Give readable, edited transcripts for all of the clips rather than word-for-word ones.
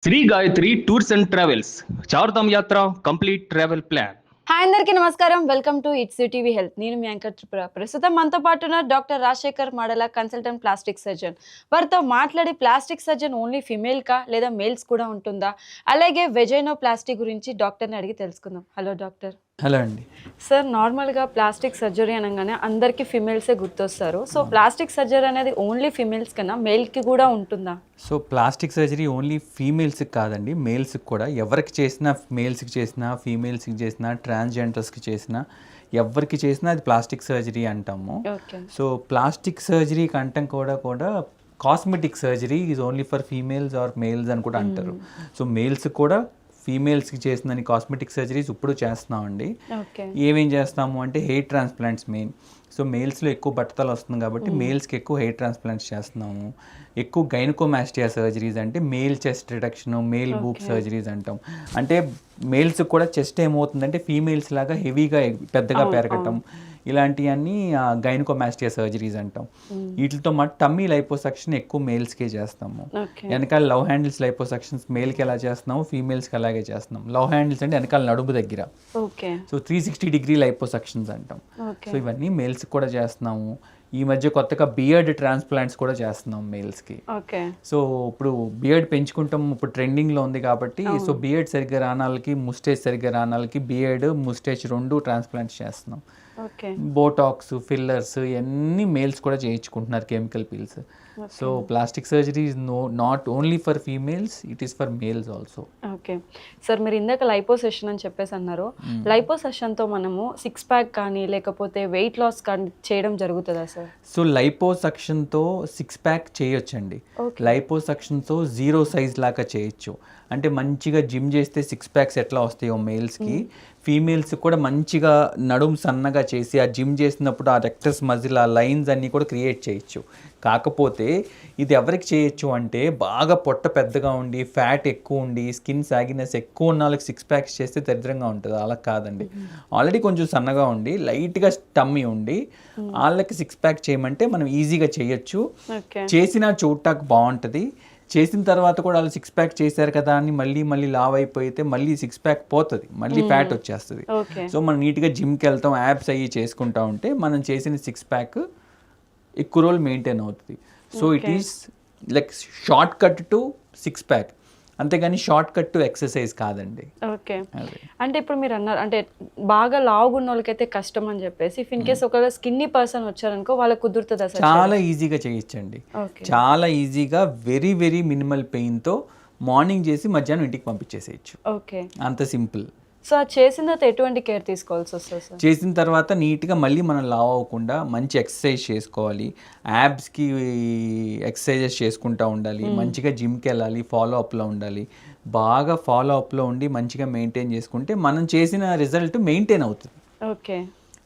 Shri Gayatri tours and travels Chardham Yatra complete travel plan. Hi అందరికీ నమస్కారం. Welcome to it's TV health. నేను మీ యాంకర్ త్రిపుర. ప్రస్తుతం మనతో పాటు ఉన్న doctor Rajasekhar Madala, consultant plastic surgeon. వారితో మాట్లాడి ప్లాస్టిక్ సర్జన్ ఓన్లీ ఫిమేల్ కా లేదా మేల్స్ కూడా ఉంటుందా, అలాగే వెజైనోప్లాస్టీ గురించి డాక్టర్ని అడిగి తెలుసుకుందాం. Hello doctor. హలో అండి. సార్, నార్మల్గా ప్లాస్టిక్ సర్జరీ అనగానే అందరికీ ఫిమేల్సే గుర్తొస్తారు. సో ప్లాస్టిక్ సర్జరీ అనేది ఓన్లీ ఫిమేల్స్ కన్నా మేల్కి కూడా ఉంటుందా? సో ప్లాస్టిక్ సర్జరీ ఓన్లీ ఫీమేల్స్కి కాదండి, మేల్స్కి కూడా. ఎవరికి చేసినా, మేల్స్కి చేసినా, ఫీమేల్స్కి చేసినా, ట్రాన్స్జెండర్స్కి చేసినా, ఎవరికి చేసినా అది ప్లాస్టిక్ సర్జరీ అంటాము. సో ప్లాస్టిక్ సర్జరీ అంటాం కూడా cosmetic surgery is only for females or males అని కూడా అంటారు. సో మేల్స్ కూడా ఫీమేల్స్కి చేసిందని కాస్మెటిక్ సర్జరీస్ ఇప్పుడు చేస్తున్నామండి. ఏమేం చేస్తాము అంటే హెయిర్ ట్రాన్స్ప్లాంట్స్ మెయిన్. సో మేల్స్లో ఎక్కువ బట్టతలు వస్తుంది కాబట్టి మేల్స్కి ఎక్కువ హెయిర్ ట్రాన్స్ప్లాంట్స్ చేస్తున్నాము. ఎక్కువ గైనకోమాస్టియా సర్జరీస్ అంటే male chest reduction, male boob surgeries అంటాం. అంటే మేల్స్కి కూడా చెస్ట్ ఏమవుతుందంటే ఫీమేల్స్ లాగా హెవీగా పెద్దగా పెరగటం, ఇలాంటివన్నీ గైనకోమాస్టియా సర్జరీస్ అంటాం. వీటితో మాట టమ్మీ లైపోసక్షన్ ఎక్కువ మేల్స్కే చేస్తాము. వెనకాల లవ్ హ్యాండిల్స్ లైపోసక్షన్స్ మేల్కి ఎలా చేస్తున్నాము, ఫీమేల్స్కి అలాగే చేస్తున్నాం. లవ్ హ్యాండిల్స్ అంటే వెనకాల నడుము దగ్గర. సో 360 డిగ్రీ లైపోసక్షన్స్ అంటాం. సో ఇవన్నీ మేల్స్కి కూడా చేస్తున్నాము. ఈ మధ్య కొత్తగా బియర్డ్ ట్రాన్స్ప్లాంట్స్ కూడా చేస్తున్నాం మేల్స్కి. సో ఇప్పుడు బియర్డ్ పెంచుకుంటాం, ఇప్పుడు ట్రెండింగ్లో ఉంది కాబట్టి. సో బియర్డ్ సరిగ్గా రానాలకి, ముస్టేజ్ సరిగ్గా రానాలకి బియర్డ్, ముస్టేజ్ రెండు ట్రాన్స్ప్లాంట్స్ చేస్తున్నాం. బోటాక్స్, ఫిల్లర్స్ ఇవన్నీ మేల్స్ కూడా చేయించుకుంటున్నారు, chemical pills. So plastic surgery is not only for females, it is for males also. Okay sir, మీరు ఇందాక లైపోసెషన్ అని చెప్పేసి అన్నారు. లైపోసెషన్తో మనము 6 ప్యాక్ కానీ లేకపోతే వెయిట్ లాస్ కానీ చేయడం జరుగుతుందా సార్? సో లైపోసక్షన్తో 6 ప్యాక్ చేయొచ్చండి. లైపోసక్షన్తో 0 సైజ్ లాగా చేయొచ్చు. అంటే మంచిగా జిమ్ చేస్తే 6 ప్యాక్స్ ఎట్లా వస్తాయో మేల్స్కి, ఫీమేల్స్ కూడా మంచిగా నడుము సన్నగా చేసి ఆ జిమ్ చేసినప్పుడు ఆ రెక్టస్ మజిల్, ఆ లైన్స్ అన్నీ కూడా క్రియేట్ చేయొచ్చు. కాకపోతే ఇది ఎవరికి చేయొచ్చు అంటే బాగా పొట్ట పెద్దగా ఉండి, ఫ్యాట్ ఎక్కువ ఉండి, స్కిన్ సాగినెస్ ఎక్కువ ఉన్న వాళ్ళకి 6 ప్యాక్స్ చేస్తే దరిద్రంగా ఉంటుంది. అలా కాదండి, ఆల్రెడీ కొంచెం సన్నగా ఉండి లైట్గా టమ్మీ ఉండి వాళ్ళకి 6 ప్యాక్ చేయమంటే మనం ఈజీగా చేయొచ్చు. చేసినా చూడటానికి బాగుంటుంది. చేసిన తర్వాత కూడా వాళ్ళు 6 ప్యాక్ చేశారు కదా అని మళ్ళీ లావ్ అయిపోయితే మళ్ళీ 6 ప్యాక్ పోతుంది, మళ్ళీ ఫ్యాట్ వచ్చేస్తుంది. సో మనం నీట్గా జిమ్కి వెళ్తాం, యాప్స్ అయ్యి చేసుకుంటా ఉంటే మనం చేసిన 6 ప్యాక్ ఎక్కువ రోజులు మెయింటైన్ అవుతుంది. So it is like short cut to 6 pack, అంతేగాని షార్ట్ కట్ టు ఎక్సర్సైజ్ కాదండి. ఓకే, అంటే ఇప్పుడు మీరు అన్నారు అంటే బాగా లావుగున్న వాళ్ళకైతే కష్టం అని చెప్పేసి, ఇఫ్ ఇన్ కేస్ ఒకవేళ స్కిన్నీ పర్సన్ వచ్చారనుకో వాళ్ళకి కుదురుతుందా సార్? చాలా ఈజీగా చేయొచ్చండి, చాలా ఈజీగా. వెరీ వెరీ మినిమల్ పెయిన్తో మార్నింగ్ చేసి మధ్యాహ్నం ఇంటికి పంపించేసేయచ్చు. ఓకే, అంత సింపుల్. సో అది చేసిన తర్వాత ఎటువంటి కేర్ తీసుకోవాల్సి వస్తుంది సార్? చేసిన తర్వాత నీట్గా మళ్ళీ మనం లావ్ అవ్వకుండా మంచి ఎక్సర్సైజ్ చేసుకోవాలి. యాబ్స్కి ఎక్సర్సైజెస్ చేసుకుంటూ ఉండాలి. మంచిగా జిమ్కి వెళ్ళాలి, ఫాలో అప్లో ఉండాలి. బాగా ఫాలో అప్లో ఉండి మంచిగా మెయింటైన్ చేసుకుంటే మనం చేసిన రిజల్ట్ మెయింటైన్ అవుతుంది. ఓకే,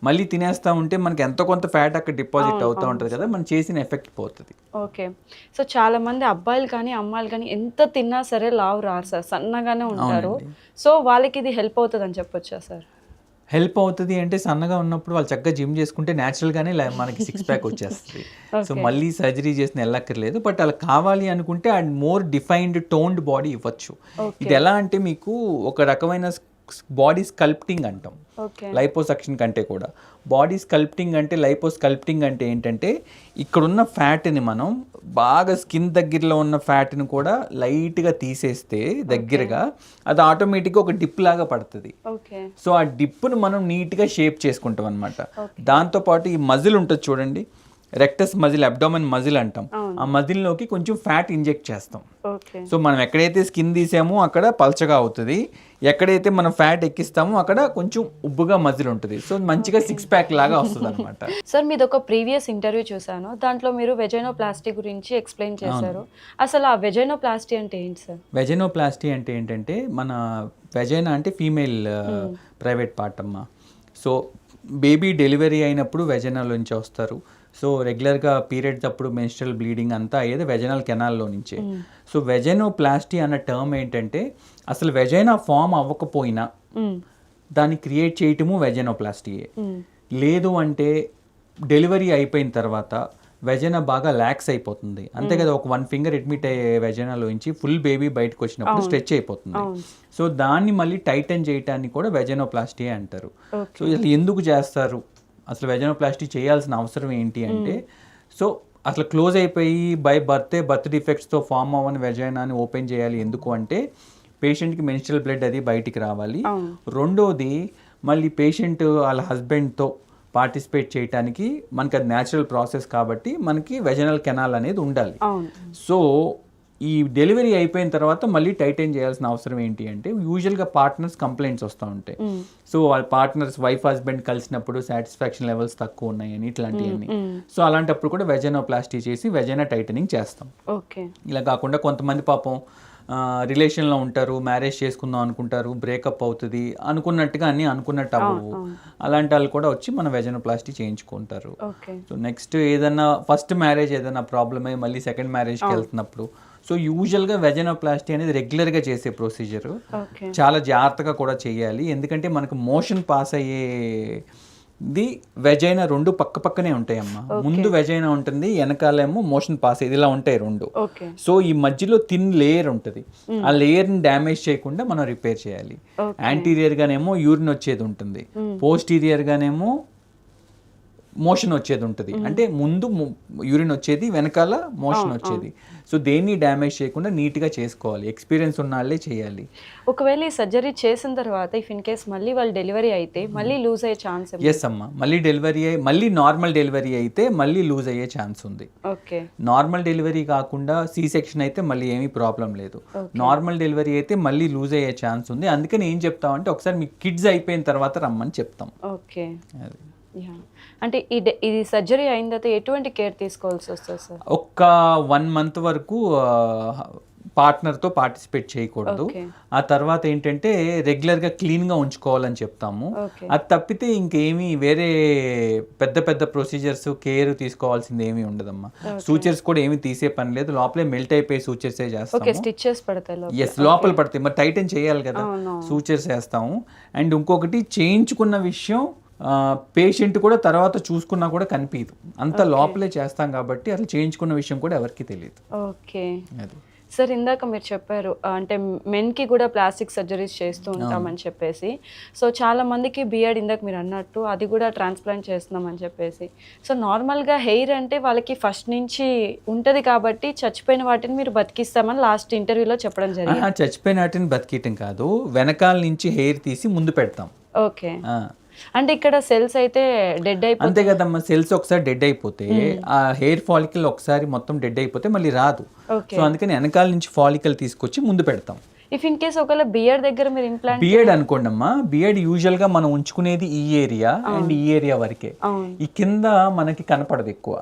మళ్ళీ తినేస్తూ ఉంటే మనకి ఎంతో కొంత ఫ్యాట్ అక్కడ డిపాజిట్ అవుతూ ఉంటుంది కదా, మనం చేసిన ఎఫెక్ట్ పోతుంది. ఓకే, సో చాలా మంది అబ్బాయిలు కానీ అమ్మాయిలు కానీ ఎంత తిన్నా సరే లావు రారు సార్, సన్నగానే ఉంటారు. సో వాళ్ళకి ఇది హెల్ప్ అవుతుంది అని చెప్పొచ్చా సార్? హెల్ప్ అవుతుంది అంటే సన్నగా ఉన్నప్పుడు వాళ్ళు చక్కగా జిమ్ చేసుకుంటే న్యాచురల్గానే మనకి 6 ప్యాక్ వచ్చేస్తుంది. సో మళ్ళీ సర్జరీ చేసిన వెళ్ళక్కర్లేదు. బట్ అలా కావాలి అనుకుంటే and more defined toned body ఇవ్వచ్చు. ఇది ఎలా అంటే మీకు ఒక రకమైన బాడీ స్కల్ప్టింగ్ అంటాం లైపోసక్షన్ కంటే కూడా. బాడీ స్కల్ప్టింగ్ అంటే, లైపోస్కల్ప్టింగ్ అంటే ఏంటంటే ఇక్కడున్న ఫ్యాట్ని మనం బాగా స్కిన్ దగ్గరలో ఉన్న ఫ్యాట్ని కూడా లైట్గా తీసేస్తే దగ్గరగా అది ఆటోమేటిక్గా ఒక డిప్ లాగా పడుతుంది. సో ఆ డిప్ను మనం నీట్గా షేప్ చేసుకుంటాం అనమాట. దాంతోపాటు ఈ మజిల్ ఉంటుంది చూడండి, రెక్టస్ మజిల్, అబ్డామన్ మజిల్ అంటాం. ఆ మజిల్లోకి కొంచెం ఫ్యాట్ ఇంజెక్ట్ చేస్తాం. సో మనం ఎక్కడైతే స్కిన్ తీసామో అక్కడ పల్చగా అవుతుంది, ఎక్కడైతే మనం ఫ్యాట్ ఎక్కిస్తామో అక్కడ కొంచెం ఉబ్బుగా మజిల్ ఉంటుంది. సో మంచిగా 6 ప్యాక్ లాగా వస్తుంది అనమాట. సార్, మీది ఒక ప్రీవియస్ ఇంటర్వ్యూ చూసాను, దాంట్లో మీరు వెజైనోప్లాస్టీ గురించి ఎక్స్ప్లెయిన్ చేశారు. అసలు ఆ వెజైనోప్లాస్టీ అంటే ఏంటి సార్? వెజైనోప్లాస్టీ అంటే ఏంటంటే, మన వెజైనా అంటే ఫీమేల్ ప్రైవేట్ పార్ట్ అమ్మా. సో బేబీ డెలివరీ అయినప్పుడు వెజైనాలోంచి వస్తారు. సో రెగ్యులర్గా పీరియడ్స్ అప్పుడు మెన్స్ట్రల్ బ్లీడింగ్ అంతా అయ్యేది వెజైనల్ కెనాల్లో నుంచే. సో వెజైనోప్లాస్టీ అన్న టర్మ్ ఏంటంటే అసలు వెజైనా ఫామ్ అవ్వకపోయినా దాన్ని క్రియేట్ చేయటము వెజైనోప్లాస్టీయే. లేదు అంటే డెలివరీ అయిపోయిన తర్వాత వెజైనా బాగా లాక్స్ అయిపోతుంది, అంతే కదా. ఒక 1 ఫింగర్ అడ్మిట్ అయ్యే వెజైనాలోంచి ఫుల్ బేబీ బయటకు వచ్చినప్పుడు స్ట్రెచ్ అయిపోతుంది. సో దాన్ని మళ్ళీ టైటన్ చేయటాన్ని కూడా వెజైనోప్లాస్టీ అంటారు. సో అసలు ఎందుకు చేస్తారు, అసలు వెజైనోప్లాస్టీ చేయాల్సిన అవసరం ఏంటి అంటే, సో అసలు క్లోజ్ అయిపోయి బై బర్త్ డిఫెక్ట్స్తో ఫామ్ అవ్వని వెజైనాని ఓపెన్ చేయాలి. ఎందుకు అంటే పేషెంట్కి మెన్స్ట్రల్ బ్లడ్ అది బయటికి రావాలి. రెండోది మళ్ళీ పేషెంట్ వాళ్ళ హస్బెండ్తో పార్టిసిపేట్ చేయడానికి మనకి అది న్యాచురల్ ప్రాసెస్ కాబట్టి మనకి వెజనల్ కెనాల్ అనేది ఉండాలి. సో ఈ డెలివరీ అయిపోయిన తర్వాత మళ్ళీ టైటైన్ చేయాల్సిన అవసరం ఏంటి అంటే, యూజువల్గా పార్ట్నర్స్ కంప్లైంట్స్ వస్తూ ఉంటాయి. సో వాళ్ళ పార్ట్నర్స్ వైఫ్ హస్బెండ్ కలిసినప్పుడు సాటిస్ఫాక్షన్ లెవెల్స్ తక్కువ ఉన్నాయని ఇట్లాంటివన్నీ. సో అలాంటప్పుడు కూడా వెజైనోప్లాస్టీ చేసి వెజైనా టైటనింగ్ చేస్తాం. ఇలా కాకుండా కొంతమంది పాపం రిలేషన్లో ఉంటారు, మ్యారేజ్ చేసుకుందాం అనుకుంటారు, బ్రేకప్ అవుతుంది, అనుకున్నట్టుగా అన్నీ అనుకున్నట్టు అవ్వవు. అలాంటి వాళ్ళు కూడా వచ్చి మన వెజైనోప్లాస్టీ చేయించుకుంటారు. సో నెక్స్ట్ ఏదైనా ఫస్ట్ మ్యారేజ్ ఏదైనా ప్రాబ్లమ్ అయ్యి మళ్ళీ సెకండ్ మ్యారేజ్కి వెళ్తున్నప్పుడు, సో యూజువల్గా వెజైనోప్లాస్టీ అనేది రెగ్యులర్గా చేసే ప్రొసీజర్, చాలా జాగ్రత్తగా కూడా చేయాలి. ఎందుకంటే మనకు మోషన్ పాస్ అయ్యేది వెజైనా రెండు పక్క పక్కనే ఉంటాయమ్మా. ముందు వెజైనా ఉంటుంది, వెనకాలేమో మోషన్ పాస్ అయ్యేది, ఇలా ఉంటాయి రెండు. సో ఈ మధ్యలో థిన్ లేయర్ ఉంటుంది, ఆ లేయర్ని డ్యామేజ్ చేయకుండా మనం రిపేర్ చేయాలి. యాంటీరియర్ గానేమో యూరిన్ వచ్చేది ఉంటుంది, పోస్టీరియర్ గానేమో మోషన్ వచ్చేది ఉంటుంది. అంటే ముందు యూరిన్ వచ్చేది, వెనకాల మోషన్ వచ్చేది. సో దేన్ని డ్యామేజ్ చేయకుండా నీట్గా చేసుకోవాలి. ఎక్స్పీరియన్స్ ఉన్న వాళ్ళే చేయాలి. ఒకవేళ ఈ సర్జరీ చేసిన తర్వాత ఇఫ్ ఇన్ కేస్ మళ్ళీ వాళ్ళు డెలివరీ అయితే మళ్ళీ లూజ్ అయ్యే ఛాన్స్? ఎస్ అమ్మా, మళ్ళీ నార్మల్ డెలివరీ అయితే మళ్ళీ లూజ్ అయ్యే ఛాన్స్ ఉంది. నార్మల్ డెలివరీ కాకుండా సి సెక్షన్ అయితే మళ్ళీ ఏమీ ప్రాబ్లం లేదు. నార్మల్ డెలివరీ అయితే మళ్ళీ లూజ్ అయ్యే ఛాన్స్ ఉంది. అందుకని ఏం చెప్తామంటే ఒకసారి మీ కిడ్స్ అయిపోయిన తర్వాత రమ్మని చెప్తాం. ఓకే, అంటే ఇది సర్జరీ అయిన తర్వాత ఎటువంటి కేర్ తీసుకోవాల్సి వస్తుంది సార్? ఒక్క 1 month వరకు పార్ట్నర్తో పార్టిసిపేట్ చేయకూడదు. ఆ తర్వాత ఏంటంటే రెగ్యులర్గా క్లీన్గా ఉంచుకోవాలని చెప్తాము. అది తప్పితే ఇంకేమీ వేరే పెద్ద ప్రొసీజర్స్ కేర్ తీసుకోవాల్సింది ఏమీ ఉండదమ్మా. సూచర్స్ కూడా ఏమీ తీసే పని లేదు, లోపలే మెల్ట్ అయిపోయి సూచర్సే చేస్తాము. స్టిచెస్ పడతాయి, ఎస్ లోపల పడతాయి, మరి టైటన్ చేయాలి కదా, సూచర్స్ వేస్తాము. అండ్ ఇంకొకటి చేయించుకున్న విషయం పేషెంట్ కూడా తర్వాత చూసుకున్నా కూడా కనిపించదు, అంత లోపలే చేస్తాం కాబట్టి అసలు చేయించుకున్న విషయం కూడా ఎవరికి తెలియదు. ఓకే సార్, ఇందాక మీరు చెప్పారు అంటే మెన్కి కూడా ప్లాస్టిక్ సర్జరీస్ చేస్తూ ఉంటామని చెప్పేసి. సో చాలా మందికి బియర్డ్ ఇందాక మీరు అన్నట్టు అది కూడా ట్రాన్స్ప్లాంట్ చేస్తున్నామని చెప్పేసి. సో నార్మల్గా హెయిర్ అంటే వాళ్ళకి ఫస్ట్ నుంచి ఉంటుంది కాబట్టి చచ్చిపోయిన వాటిని మీరు బతికిస్తామని లాస్ట్ ఇంటర్వ్యూలో చెప్పడం జరిగింది. చచ్చిపోయిన వాటిని బతికియటం కాదు, వెనకాల నుంచి హెయిర్ తీసి ముందు పెడతాం. ఓకే, అంటే ఇక్కడ సెల్స్ అయితే డెడ్ అయిపోతే అంతే కదమ్మా. సెల్స్ ఒకసారి డెడ్ అయిపోతే ఆ హెయిర్ ఫాలికల్ ఒకసారి మొత్తం డెడ్ అయిపోతే మళ్ళీ రాదు. సో అందుకని వెనకాల నుంచి ఫాలికల్ తీసుకొచ్చి ముందు పెడతాం. ఇఫ్ ఇన్ కేస్ ఒకవేళ బియర్డ్ దగ్గర మీరు ఇంప్లాంట్ బియర్డ్ అనుకోండి అమ్మా, బియర్డ్ యూజువల్ గా మనం ఉంచుకునేది ఈ ఏరియా అండ్ ఈ ఏరియా వరకే, ఈ కింద మనకి కనపడదు ఎక్కువ.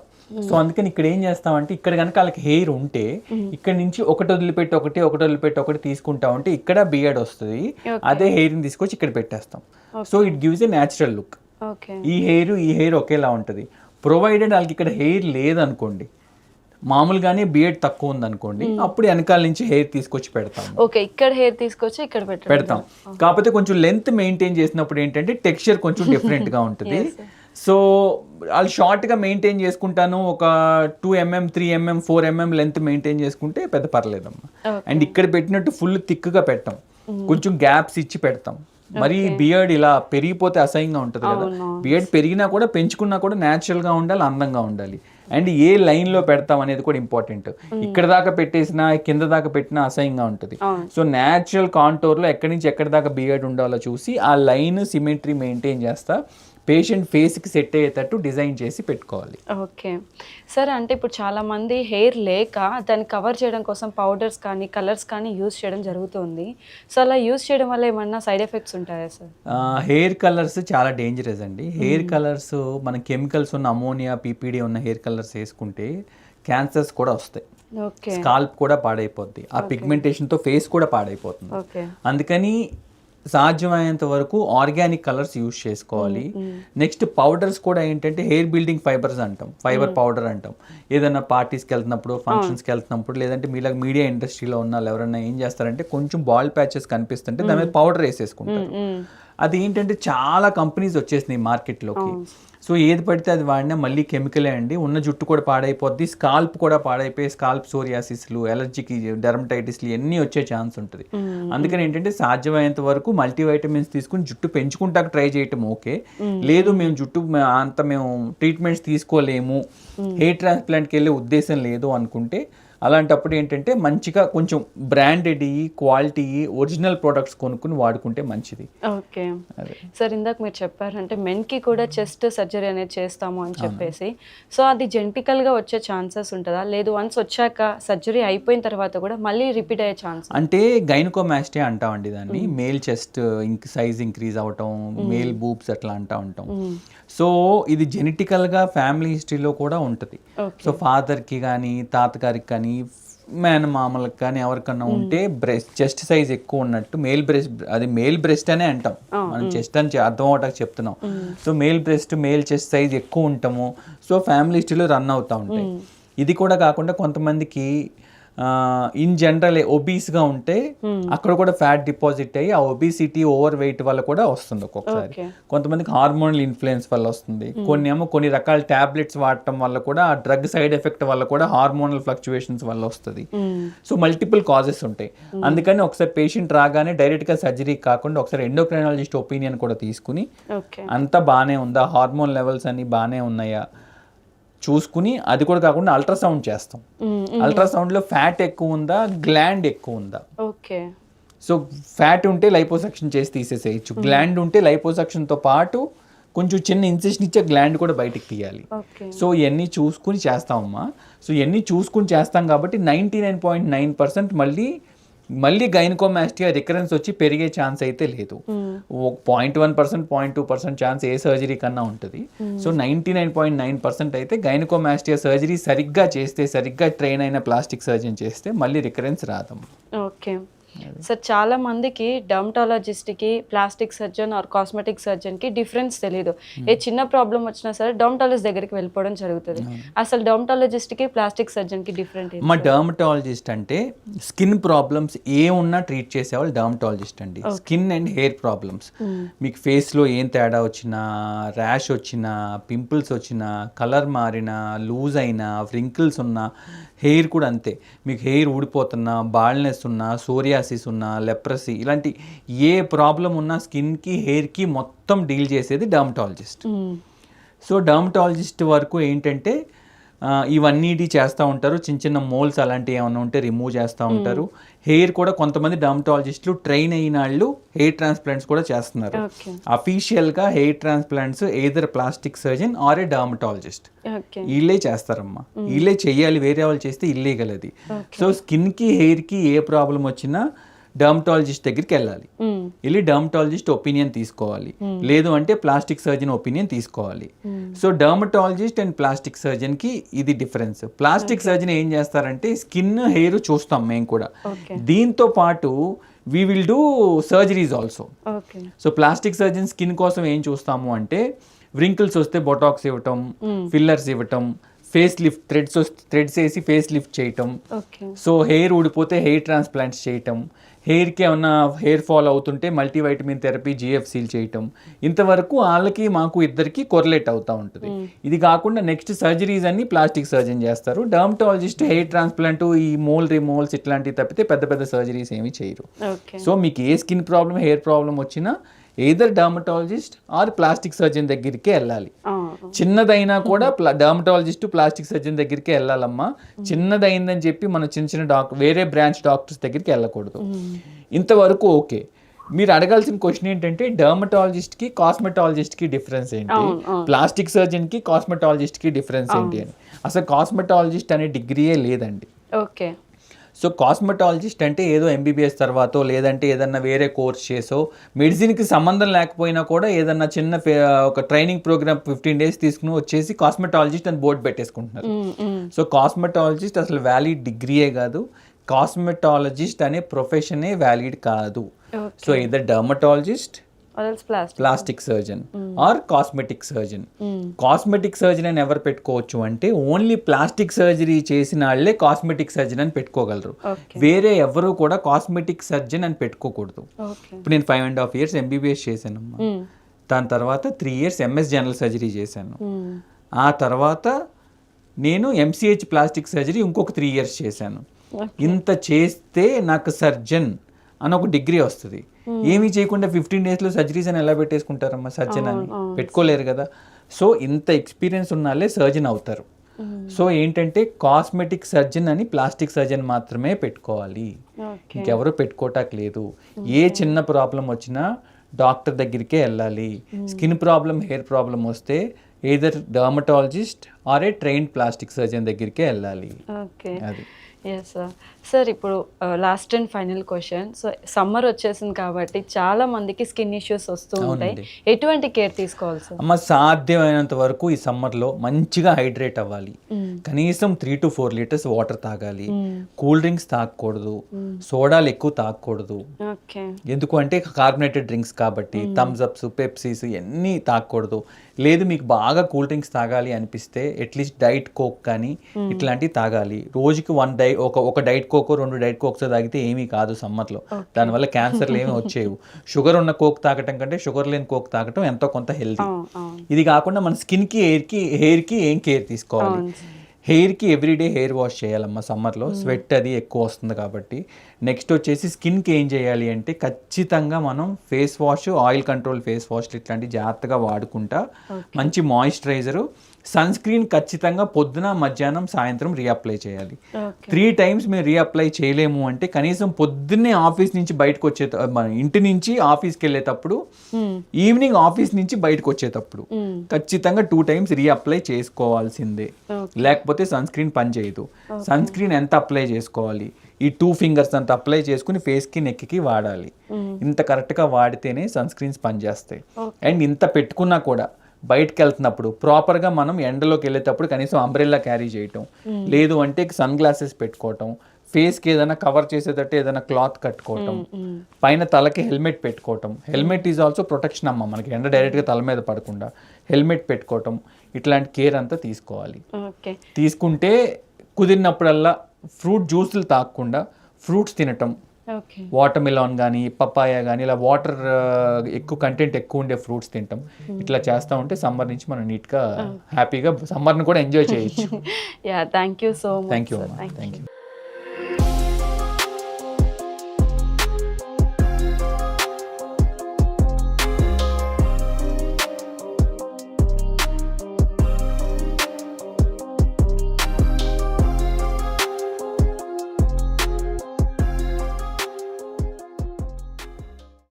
సో అందుకని ఇక్కడ ఏం చేస్తామంటే ఇక్కడ కనుక వాళ్ళకి హెయిర్ ఉంటే ఇక్కడ నుంచి ఒకటి వదిలిపెట్టి ఒకటి తీసుకుంటా ఉంటే ఇక్కడ బియర్డ్ వస్తుంది, అదే హెయిర్ ని తీసుకొచ్చి ఇక్కడ పెట్టేస్తాం. So it gives a natural look. ఈ హెయిర్ ఒకేలా ఉంటుంది. ప్రొవైడెడ్ వాళ్ళకి ఇక్కడ హెయిర్ లేదనుకోండి, మామూలుగానే బియర్డ్ తక్కువ ఉంది అనుకోండి, అప్పుడు వెనకాల నుంచి హెయిర్ తీసుకొచ్చి పెడతాం. ఓకే, ఇక్కడ హెయిర్ తీసుకొచ్చి ఇక్కడ పెడతాం. కాకపోతే కొంచెం లెంత్ మెయింటైన్ చేసినప్పుడు ఏంటంటే టెక్స్చర్ కొంచెం డిఫరెంట్ గా ఉంటుంది. సో వాళ్ళు షార్ట్గా మెయింటైన్ చేసుకుంటాను, ఒక 2 mm 3 mm 4 mm length maintain చేసుకుంటే పెద్ద పర్లేదమ్మా. అండ్ ఇక్కడ పెట్టినట్టు ఫుల్ థిక్గా పెట్టాం, కొంచెం గ్యాప్స్ ఇచ్చి పెడతాం. మరి బియర్డ్ ఇలా పెరిగిపోతే అసహ్యంగా ఉంటుంది కదా. బియర్డ్ పెరిగినా కూడా పెంచుకున్నా కూడా న్యాచురల్గా ఉండాలి, అందంగా ఉండాలి. అండ్ ఏ లైన్లో పెడతాం అనేది కూడా ఇంపార్టెంట్. ఇక్కడ దాకా పెట్టేసినా కింద దాకా పెట్టినా అసహ్యంగా ఉంటుంది. సో న్యాచురల్ కాంటోర్లో ఎక్కడి నుంచి ఎక్కడి దాకా బియర్డ్ ఉండాలో చూసి ఆ లైన్ సిమెట్రీ మెయింటైన్ చేస్తా పేషెంట్ ఫేస్కి సెట్ అయ్యేటట్టు డిజైన్ చేసి పెట్టుకోవాలి. ఓకే సార్, అంటే ఇప్పుడు చాలామంది హెయిర్ లేక దాన్ని కవర్ చేయడం కోసం పౌడర్స్ కానీ కలర్స్ కానీ యూజ్ చేయడం జరుగుతుంది. సో అలా యూజ్ చేయడం వల్ల ఏమన్నా సైడ్ ఎఫెక్ట్స్ ఉంటాయా సార్? హెయిర్ కలర్స్ చాలా డేంజరస్ అండి. హెయిర్ కలర్స్ మన కెమికల్స్ ఉన్న అమోనియా పీపీడీ ఉన్న హెయిర్ కలర్స్ వేసుకుంటే క్యాన్సర్స్ కూడా వస్తాయి, స్కాల్ప్ కూడా పాడైపోద్ది, ఆ పిగ్మెంటేషన్తో ఫేస్ కూడా పాడైపోతుంది. అందుకని సాధ్యమైనంత వరకు ఆర్గానిక్ కలర్స్ యూజ్ చేసుకోవాలి. నెక్స్ట్ పౌడర్స్ కూడా ఏంటంటే హెయిర్ బిల్డింగ్ ఫైబర్స్ అంటాం, ఫైబర్ పౌడర్ అంటాం. ఏదైనా పార్టీస్కి వెళ్తున్నప్పుడు ఫంక్షన్స్కి వెళ్తున్నప్పుడు లేదంటే మీలా మీడియా ఇండస్ట్రీలో ఉన్న వాళ్ళు ఎవరైనా ఏం చేస్తారంటే కొంచెం బాల్ ప్యాచెస్ కనిపిస్తుంటే దాని మీద పౌడర్ వేసేసుకుంటారు. అది ఏంటంటే చాలా కంపెనీస్ వచ్చేసినాయి మార్కెట్లోకి. సో ఏది పడితే అది వాడినా మళ్ళీ కెమికలే అండి. ఉన్న జుట్టు కూడా పాడైపోద్ది, స్కాల్ప్ కూడా పాడైపోయి స్కాల్ప్ సోరియాసిస్లు, ఎలర్జీకి, డెర్మటైటిస్లు ఎన్ని వచ్చే ఛాన్స్ ఉంటుంది. అందుకని ఏంటంటే సాధ్యమైనంత వరకు మల్టీవైటమిన్స్ తీసుకుని జుట్టు పెంచుకుంటాక ట్రై చేయటం ఓకే. లేదు మేము జుట్టు అంత మేము ట్రీట్మెంట్స్ తీసుకోలేము, హెయిర్ ట్రాన్స్ప్లాంట్కి వెళ్ళే ఉద్దేశం లేదు అనుకుంటే అలాంటప్పుడు ఏంటంటే మంచిగా కొంచెం బ్రాండెడ్ క్వాలిటీ ఒరిజినల్ ప్రొడక్ట్స్ కొనుక్కుని వాడుకుంటే మంచిది. ఓకే సార్, ఇందాక మీరు చెప్పారంటే మెన్కి కూడా చెస్ట్ సర్జరీ అనేది చేస్తాము అని చెప్పేసి, సో అది జెనెటికల్గా వచ్చే ఛాన్సెస్ ఉంటుందా, లేదు వన్స్ వచ్చాక సర్జరీ అయిపోయిన తర్వాత కూడా మళ్ళీ రిపీట్ అయ్యే ఛాన్స్? అంటే గైనకోమాస్టియా అంటామండి దాన్ని. మేల్ చెస్ట్ సైజ్ ఇంక్రీజ్ అవటం, మేల్ బూబ్స్ అట్లా అంటా ఉంటాం. సో ఇది జెనెటికల్గా ఫ్యామిలీ హిస్టరీలో కూడా ఉంటుంది. సో ఫాదర్కి కానీ తాతగారికి కానీ మేనమామలకు కానీ ఎవరికన్నా ఉంటే బ్రెస్ట్ చెస్ట్ సైజ్ ఎక్కువ ఉన్నట్టు మేల్ బ్రెస్ట్, అది మేల్ బ్రెస్ట్ అనే అంటాం మనం, చెస్ట్ అని అర్థం అవటానికి చెప్తున్నాం. So male breast male chest size ఎక్కువ ఉంటాము. సో ఫ్యామిలీ హిస్టరీలో రన్ అవుతూ ఉంటాయి. ఇది కూడా కాకుండా కొంతమందికి ఇన్ జనరల్ ఒబీస్గా ఉంటే అక్కడ కూడా ఫ్యాట్ డిపాజిట్ అయ్యి ఆ ఒబిసిటీ ఓవర్ వెయిట్ వల్ల కూడా వస్తుంది ఒక్కొక్కసారి. కొంతమందికి హార్మోనల్ ఇన్ఫ్లుయెన్స్ వల్ల వస్తుంది. కొన్ని రకాల టాబ్లెట్స్ వాడటం వల్ల కూడా ఆ డ్రగ్ సైడ్ ఎఫెక్ట్ వల్ల కూడా హార్మోనల్ ఫ్లక్చువేషన్స్ వల్ల వస్తుంది. సో మల్టిపుల్ కాజెస్ ఉంటాయి. అందుకని ఒకసారి పేషెంట్ రాగానే డైరెక్ట్గా సర్జరీ కాకుండా ఒకసారి ఎండోక్రైనాలజిస్ట్ ఒపీనియన్ కూడా తీసుకుని అంతా బాగానే ఉందా, హార్మోన్ లెవెల్స్ అన్ని బాగానే ఉన్నాయా చూసుకుని, అది కూడా కాకుండా అల్ట్రాసౌండ్ చేస్తాం. అల్ట్రాసౌండ్లో ఫ్యాట్ ఎక్కువ ఉందా, గ్లాండ్ ఎక్కువ ఉందా. ఓకే. సో ఫ్యాట్ ఉంటే లైపోసక్షన్ చేసి తీసేసేయచ్చు, గ్లాండ్ ఉంటే లైపోసక్షన్తో పాటు కొంచెం చిన్న ఇన్సిషన్ ఇచ్చే గ్లాండ్ కూడా బయటికి తీయాలి. సో ఇవన్నీ చూసుకుని చేస్తామమ్మా. సో ఇవన్నీ చూసుకుని చేస్తాం కాబట్టి 99.9% మళ్ళీ గైనకోమాస్టియా రికరెన్స్ వచ్చి పెరిగే ఛాన్స్ అయితే లేదు. 0.1%, 0.2% ఛాన్స్ ఏ సర్జరీ కన్నా ఉంటుంది. సో 99.9% అయితే గైనకోమాస్టియా సర్జరీ సరిగ్గా చేస్తే, సరిగ్గా ట్రైన్ అయిన ప్లాస్టిక్ సర్జన్ చేస్తే మళ్ళీ రికరెన్స్ రాదమ్మ. ఓకే సార్, చాలా మందికి డర్మటాలజిస్ట్కి, ప్లాస్టిక్ సర్జన్ ఆర్ కాస్మెటిక్ సర్జన్కి డిఫరెన్స్ తెలియదు. ఏ చిన్న ప్రాబ్లం వచ్చినా సరే డర్మటాలజిస్ట్ దగ్గరికి వెళ్ళిపోవడం జరుగుతుంది. అసలు డర్మటాలజిస్ట్కి ప్లాస్టిక్ సర్జన్కి డిఫరెంట్? మా డర్మటాలజిస్ట్ అంటే స్కిన్ ప్రాబ్లమ్స్ ఏమున్నా ట్రీట్ చేసేవాళ్ళు డర్మటాలజిస్ట్ అండి. స్కిన్ అండ్ హెయిర్ ప్రాబ్లమ్స్, మీకు ఫేస్లో ఏం తేడా వచ్చినా, ర్యాష్ వచ్చినా, పింపుల్స్ వచ్చినా, కలర్ మారినా, లూజ్ అయినా, వ్రింకిల్స్ ఉన్నా, హెయిర్ కూడా అంతే. మీకు హెయిర్ ఊడిపోతున్నా, బాల్నెస్ ఉన్నా, సోరియాసిస్ ఉన్నా, లెప్రసీ, ఇలాంటి ఏ ప్రాబ్లం ఉన్నా స్కిన్కి, హెయిర్కి మొత్తం డీల్ చేసేది డర్మటాలజిస్ట్. సో డర్మటాలజిస్ట్ వరకు ఏంటంటే ఇవన్నీ చేస్తూ ఉంటారు. చిన్న చిన్న మోల్స్ అలాంటివి ఏమైనా ఉంటే రిమూవ్ చేస్తూ ఉంటారు. హెయిర్ కూడా కొంతమంది డర్మటాలజిస్టులు ట్రైన్ అయిన వాళ్ళు హెయిర్ ట్రాన్స్ప్లాంట్స్ కూడా చేస్తున్నారు. అఫీషియల్గా hair transplants either plastic surgeon or a dermatologist వీళ్ళే చేస్తారమ్మా. వీళ్ళే చెయ్యాలి, వేరే వాళ్ళు చేస్తే ఇల్లీగల్ అది. సో స్కిన్కి, హెయిర్కి ఏ ప్రాబ్లం వచ్చినా డర్మటాలజిస్ట్ దగ్గరికి వెళ్ళాలి. వెళ్ళి డర్మటాలజిస్ట్ ఒపీనియన్ తీసుకోవాలి, లేదు అంటే ప్లాస్టిక్ సర్జన్ ఒపీనియన్ తీసుకోవాలి. So dermatologist and plastic surgeon కి ఇది డిఫరెన్స్. ప్లాస్టిక్ సర్జన్ ఏం చేస్తారంటే స్కిన్, హెయిర్ చూస్తాం మేము కూడా, దీంతో పాటు we will do surgeries also. So plastic surgeon skin కోసం ఏం చూస్తాము అంటే వ్రింకిల్స్ వస్తే బొటాక్స్ ఇవ్వటం, ఫిల్లర్స్ ఇవ్వటం, ఫేస్ లిఫ్ట్, థ్రెడ్స్ వేసి ఫేస్ లిఫ్ట్ చేయటం. సో హెయిర్ ఊడిపోతే హెయిర్ ట్రాన్స్ప్లాంట్స్ చేయటం, హెయిర్కి ఏమన్నా హెయిర్ ఫాల్ అవుతుంటే మల్టీవైటమిన్ థెరపీ, జిఎఫ్సీలు చేయటం. ఇంతవరకు వాళ్ళకి మాకు ఇద్దరికి కొరలేట్ అవుతూ ఉంటుంది. ఇది కాకుండా నెక్స్ట్ సర్జరీస్ అన్ని ప్లాస్టిక్ సర్జన్ చేస్తారు. డర్మటాలజిస్ట్ హెయిర్ ట్రాన్స్ప్లాంట్, ఈ మోల్ రిమూవల్స్ ఇట్లాంటివి తప్పితే పెద్ద పెద్ద సర్జరీస్ ఏమి చేయరు. సో మీకు ఏ స్కిన్ ప్రాబ్లం, హెయిర్ ప్రాబ్లం వచ్చినా either dermatologist or plastic surgeon దగ్గరికి వెళ్ళాలి. చిన్నదైనా కూడా డర్మటాలజిస్ట్, ప్లాస్టిక్ సర్జన్ దగ్గరికి వెళ్ళాలమ్మా. చిన్నదైందని చెప్పి మన చిన్న వేరే బ్రాంచ్ డాక్టర్స్ దగ్గరికి వెళ్ళకూడదు. ఇంతవరకు ఓకే. మీరు అడగాల్సిన క్వశ్చన్ ఏంటంటే డర్మటాలజిస్ట్కి, కాస్మెటాలజిస్ట్కి డిఫరెన్స్ ఏంటి, ప్లాస్టిక్ సర్జన్కి, కాస్మెటాలజిస్ట్కి డిఫరెన్స్ ఏంటి అని. అసలు కాస్మెటాలజిస్ట్ అనే డిగ్రీయే లేదండి. ఓకే. సో కాస్మెటాలజిస్ట్ అంటే ఏదో ఎంబీబీఎస్ తర్వాత, లేదంటే ఏదన్నా వేరే కోర్స్ చేసో, మెడిసిన్కి సంబంధం లేకపోయినా కూడా ఏదన్నా చిన్న ఒక ట్రైనింగ్ ప్రోగ్రామ్ 15 days తీసుకుని వచ్చేసి కాస్మెటాలజిస్ట్ అని బోర్డు పెట్టేసుకుంటున్నారు. సో కాస్మెటాలజిస్ట్ అసలు వ్యాలిడ్ డిగ్రీయే కాదు, కాస్మెటాలజిస్ట్ అనే ప్రొఫెషనే వ్యాలిడ్ కాదు. So either dermatologist plastic surgeon or cosmetic surgeon. Cosmetic surgeon అని ఎవరు పెట్టుకోవచ్చు అంటే ఓన్లీ ప్లాస్టిక్ సర్జరీ చేసిన వాళ్ళే కాస్మెటిక్ సర్జన్ అని పెట్టుకోగలరు. వేరే ఎవరు కూడా కాస్మెటిక్ సర్జన్ అని పెట్టుకోకూడదు. ఇప్పుడు నేను 5.5 years MBBS చేశానమ్మా. దాని తర్వాత 3 years MS జనరల్ సర్జరీ చేశాను. ఆ తర్వాత నేను MCH ప్లాస్టిక్ సర్జరీ ఇంకొక 3 years చేశాను. ఇంత చేస్తే నాకు సర్జన్ అని ఒక డిగ్రీ వస్తుంది. ఏమీ చేయకుండా 15 daysలో సర్జరీస్ అని ఎలా పెట్టేసుకుంటారమ్మా సర్జన్ అని? పెట్టుకోలేరు కదా. సో ఇంత ఎక్స్పీరియన్స్ ఉన్న వాళ్ళే సర్జన్ అవుతారు. సో ఏంటంటే కాస్మెటిక్ సర్జన్ అని ప్లాస్టిక్ సర్జన్ మాత్రమే పెట్టుకోవాలి, ఇంకెవరు పెట్టుకోవటానికి లేదు. ఏ చిన్న ప్రాబ్లం వచ్చినా డాక్టర్ దగ్గరికే వెళ్ళాలి. స్కిన్ ప్రాబ్లం, హెయిర్ ప్రాబ్లం వస్తే either dermatologist or a trained plastic surgeon దగ్గరికే వెళ్ళాలి. అది ఎస్ సార్. ఇప్పుడు last and final question. So summer వచ్చేసింది కాబట్టి చాలా మందికి స్కిన్ ఇష్యూస్ వస్తూ ఉంటాయి. ఎటువంటి కేర్ తీసుకోవాలి సార్? అమ్మ సాధ్యమైనంత వరకు ఈ సమ్మర్లో మంచిగా హైడ్రేట్ అవ్వాలి. కనీసం 3 to 4 liters వాటర్ తాగాలి. కూల్ డ్రింక్స్ తాగకూడదు, సోడాలు ఎక్కువ తాగకూడదు. ఎందుకు అంటే కార్బోనేటెడ్ డ్రింక్స్ కాబట్టి. థమ్స్ అప్స్, పెప్సీస్ ఇవన్నీ తాగకూడదు. లేదు మీకు బాగా కూల్ డ్రింక్స్ తాగాలి అనిపిస్తే అట్లీస్ట్ డైట్ కోక్ కానీ ఇట్లాంటివి తాగాలి. రోజుకి ఒక డైట్ కోకో 2 డైట్ కోక్స్ తాగితే ఏమీ కాదు సమ్మర్లో. దానివల్ల క్యాన్సర్లు ఏమీ వచ్చేవి. షుగర్ ఉన్న కోక్ తాగటం కంటే షుగర్ లేని కోక్ తాగటం ఎంతో కొంత హెల్తీ. ఇది కాకుండా మన స్కిన్కి, హెయిర్కి ఏం కేర్ తీసుకోవాలి? హెయిర్కి ఎవ్రీడే హెయిర్ వాష్ చేయాలమ్మా సమ్మర్లో. స్వెట్ అది ఎక్కువ వస్తుంది కాబట్టి. నెక్స్ట్ వచ్చేసి స్కిన్కి ఏం చేయాలి అంటే ఖచ్చితంగా మనం face wash, oil control face wash ఇట్లాంటివి జాగ్రత్తగా వాడుకుంటా మంచి మాయిశ్చరైజరు, సన్ స్క్రీన్ ఖచ్చితంగా పొద్దున, మధ్యాహ్నం, సాయంత్రం రీఅప్లై చేయాలి. 3 times మేము రీఅప్లై చేయలేము అంటే కనీసం పొద్దున్నే ఆఫీస్ నుంచి బయటకు మన ఇంటి నుంచి ఆఫీస్కి వెళ్ళేటప్పుడు, ఈవినింగ్ ఆఫీస్ నుంచి బయటకు వచ్చేటప్పుడు ఖచ్చితంగా 2 times రీఅప్లై చేసుకోవాల్సిందే. లేకపోతే సన్ స్క్రీన్ పని చేయదు. సన్ స్క్రీన్ ఎంత అప్లై చేసుకోవాలి? ఈ 2 fingers అంత అప్లై చేసుకుని ఫేస్కి, నెక్కి వాడాలి. ఇంత కరెక్ట్గా వాడితేనే సన్ స్క్రీన్స్ పనిచేస్తాయి. అండ్ ఇంత పెట్టుకున్నా కూడా బయటకు వెళ్తున్నప్పుడు ప్రాపర్గా మనం ఎండలోకి వెళ్ళేటప్పుడు కనీసం అంబ్రెల్లా క్యారీ చేయటం, లేదు అంటే సన్ గ్లాసెస్ పెట్టుకోవటం, ఫేస్కి ఏదైనా కవర్ చేసేటట్టు ఏదైనా క్లాత్ కట్టుకోవటం, పైన తలకి హెల్మెట్ పెట్టుకోవటం. హెల్మెట్ ఈజ్ ఆల్సో ప్రొటెక్షన్ అమ్మ, మనకి ఎండ డైరెక్ట్గా తల మీద పడకుండా హెల్మెట్ పెట్టుకోవటం, ఇట్లాంటి కేర్ అంతా తీసుకోవాలి. తీసుకుంటే కుదిరినప్పుడల్లా ఫ్రూట్ జ్యూసులు తాగకుండా ఫ్రూట్స్ తినటం, వాటర్ మిలాన్ కానీ, పపాయ కానీ, ఇలా వాటర్ ఎక్కువ కంటెంట్ ఎక్కువ ఉండే ఫ్రూట్స్ తింటాం. ఇట్లా చేస్తూ ఉంటే సమ్మర్ నుంచి మనం నీట్గా హ్యాపీగా సమ్మర్ని కూడా ఎంజాయ్ చేయొచ్చు. Thank you so much. Thank you.